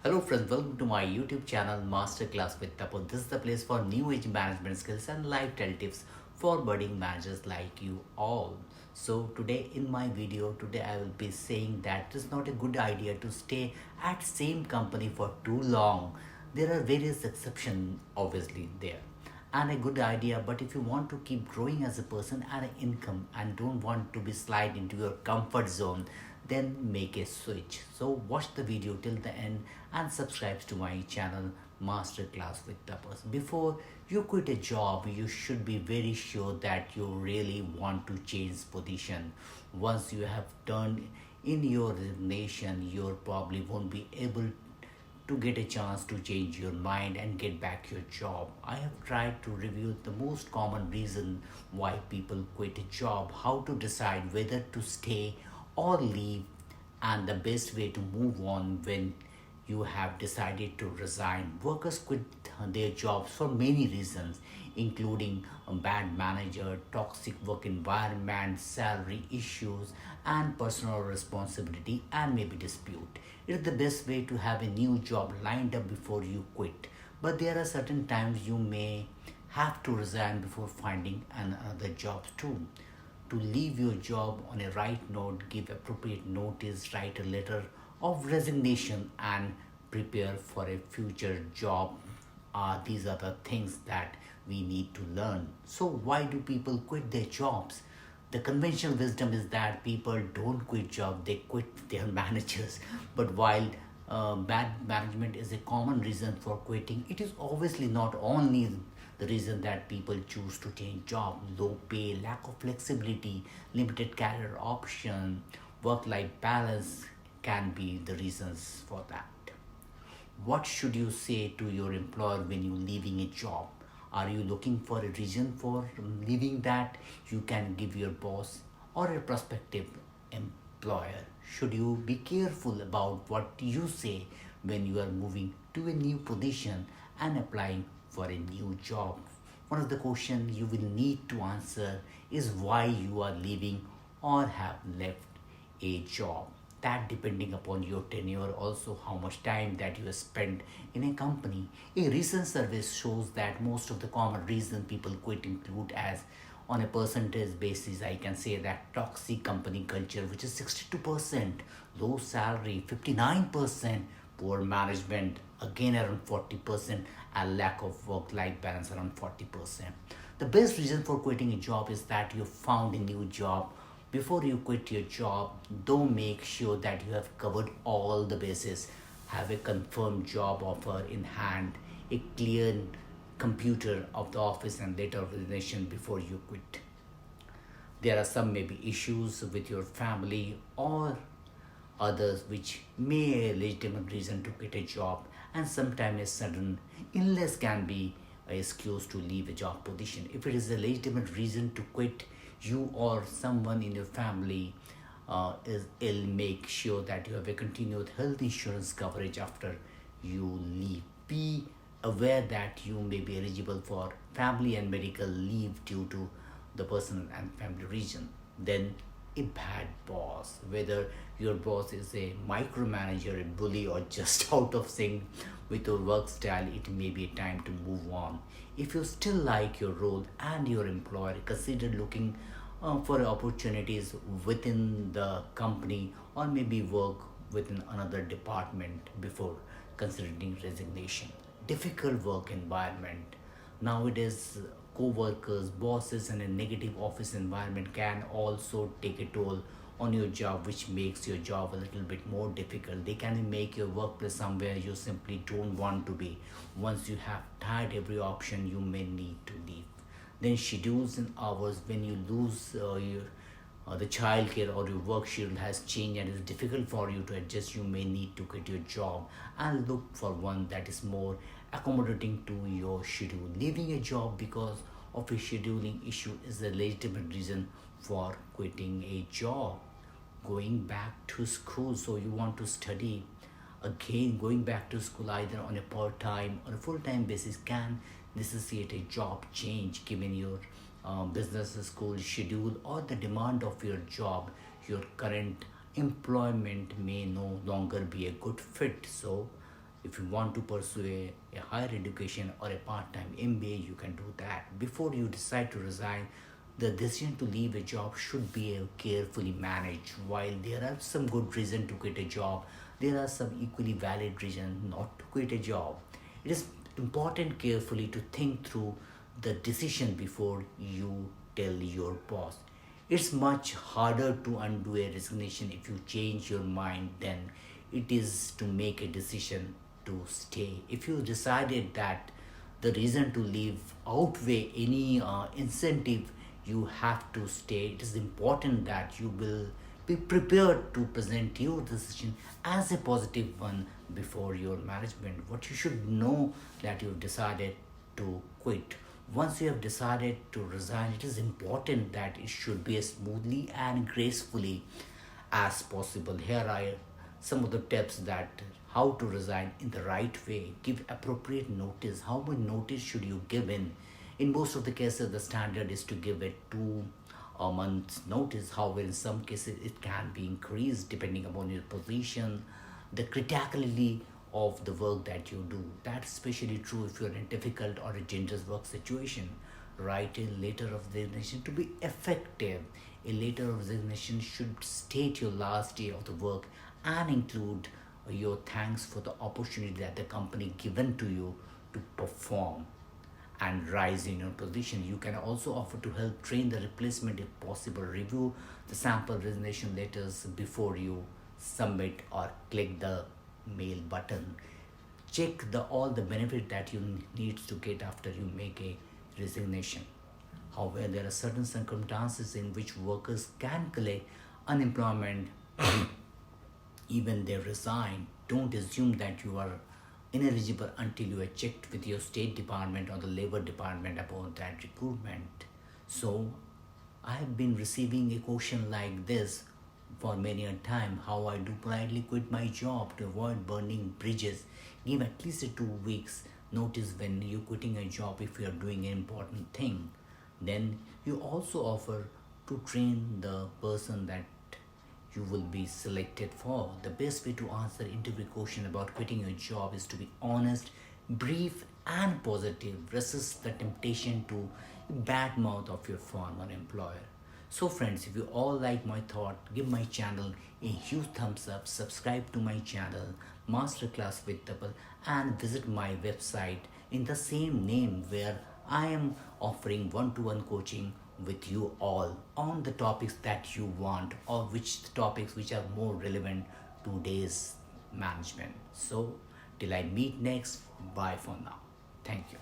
Hello friends, welcome to my YouTube channel Master Class with Tapas. This is the place for new age management skills and lifestyle tips for budding managers like you all. So today in my video, today I will be saying that it is not a good idea to stay at same company for too long. There are various exceptions obviously there and a good idea, but if you want to keep growing as a person and an income and don't want to be slide into your comfort zone, then make a switch. So watch the video till the end and subscribe to my channel Master Class with Tapas. Before you quit a job, you should be very sure that you really want to change position. Once you have turned in your resignation, you probably won't be able to get a chance to change your mind and get back your job. I have tried to review the most common reason why people quit a job, how to decide whether to stay or leave, and the best way to move on when you have decided to resign. Workers quit their jobs for many reasons, including a bad manager, toxic work environment, salary issues, and personal responsibility, and maybe dispute. It is the best way to have a new job lined up before you quit. But there are certain times you may have to resign before finding another job too. To leave your job on a right note, give appropriate notice, write a letter of resignation, and prepare for a future job. These are the things that we need to learn. So, why do people quit their jobs? The conventional wisdom is that people don't quit job, they quit their managers. But while bad management is a common reason for quitting, it is obviously not only the reason that people choose to change job. Low pay, lack of flexibility, limited career option, work life balance can be the reasons for that. What should you say to your employer when you're leaving a job? Are you looking for a reason for leaving that you can give your boss or a prospective employer? Should you be careful about what you say when you are moving to a new position and applying for a new job? One of the questions you will need to answer is why you are leaving or have left a job. That depending upon your tenure, also how much time that you have spent in a company. A recent survey shows that most of the common reason people quit include, as on a percentage basis I can say, that toxic company culture, which is 62%, low salary 59%, poor management again around 40%, and lack of work life balance around 40%. The best reason for quitting a job is that you found a new job. Before you quit your job, though, make sure that you have covered all the bases. Have a confirmed job offer in hand, a clear computer of the office, and letter of resignation before you quit. There are some maybe issues with your family or others which may a legitimate reason to quit a job, and sometimes a sudden illness can be an excuse to leave a job position. If it is a legitimate reason to quit, you or someone in your family is ill, make sure that you have a continued health insurance coverage after you leave. Be aware that you may be eligible for family and medical leave due to the personal and family reason. Then, a bad boss, whether your boss is a micromanager, a bully, or just out of sync with your work style, it may be time to move on. If you still like your role and your employer, consider looking for opportunities within the company or maybe work within another department before considering resignation. Difficult work environment. Nowadays, co-workers, bosses, and a negative office environment can also take a toll on your job, which makes your job a little bit more difficult. They can make your workplace somewhere you simply don't want to be. Once you have tried every option, you may need to leave. Then schedules and hours. When you lose your the childcare or your work schedule has changed and it's difficult for you to adjust, you may need to quit your job and look for one that is more accommodating to your schedule. Leaving a job because of a scheduling issue is a legitimate reason for quitting a job. Going back to school, so you want to study again, going back to school either on a part-time or a full-time basis can necessitate a job change given your business school schedule or the demand of your job. Your current employment may no longer be a good fit, so If you want to pursue a higher education or a part-time MBA, you can do that. Before you decide to resign, the decision to leave a job should be carefully managed. While there are some good reasons to quit a job, there are some equally valid reasons not to quit a job. It is important carefully to think through the decision before you tell your boss. It's much harder to undo a resignation if you change your mind than it is to make a decision to stay. If you decided that the reason to leave outweigh any incentive you have to stay, it is important that you will be prepared to present your decision as a positive one before your management. What you should know that you've decided to quit. Once you have decided to resign, it is important that it should be as smoothly and gracefully as possible. Here are some of the tips that how to resign in the right way. Give appropriate notice. How much notice should you give in? In most of the cases, the standard is to give it 2 months notice. However, in some cases, it can be increased depending upon your position, the criticality of the work that you do. That's especially true if you're in a difficult or a dangerous work situation. Write a letter of resignation to be effective. A letter of resignation should state your last day of the work and include your thanks for the opportunity that the company given to you to perform and rise in your position. You can also offer to help train the replacement if possible. Review the sample resignation letters before you submit or click the mail button. Check all the benefit that you need to get after you make a resignation. However, there are certain circumstances in which workers can collect unemployment even they resign. Don't assume that you are ineligible until you are checked with your state department or the labor department about that recruitment. So I have been receiving a question like this for many a time: how I do politely quit my job to avoid burning bridges. Give at least a 2 weeks notice when you're quitting a job if you are doing an important thing. Then you also offer to train the person that you will be selected for. The best way to answer interview question about quitting your job is to be honest, brief, and positive. Resist the temptation to badmouth of your former employer. So, friends, if you all like my thought, give my channel a huge thumbs up, subscribe to my channel, Masterclass with Tapas, and visit my website in the same name where I am offering one-to-one coaching with you all on the topics that you want, or which topics which are more relevant to today's management. So till I meet next, bye for now. Thank you.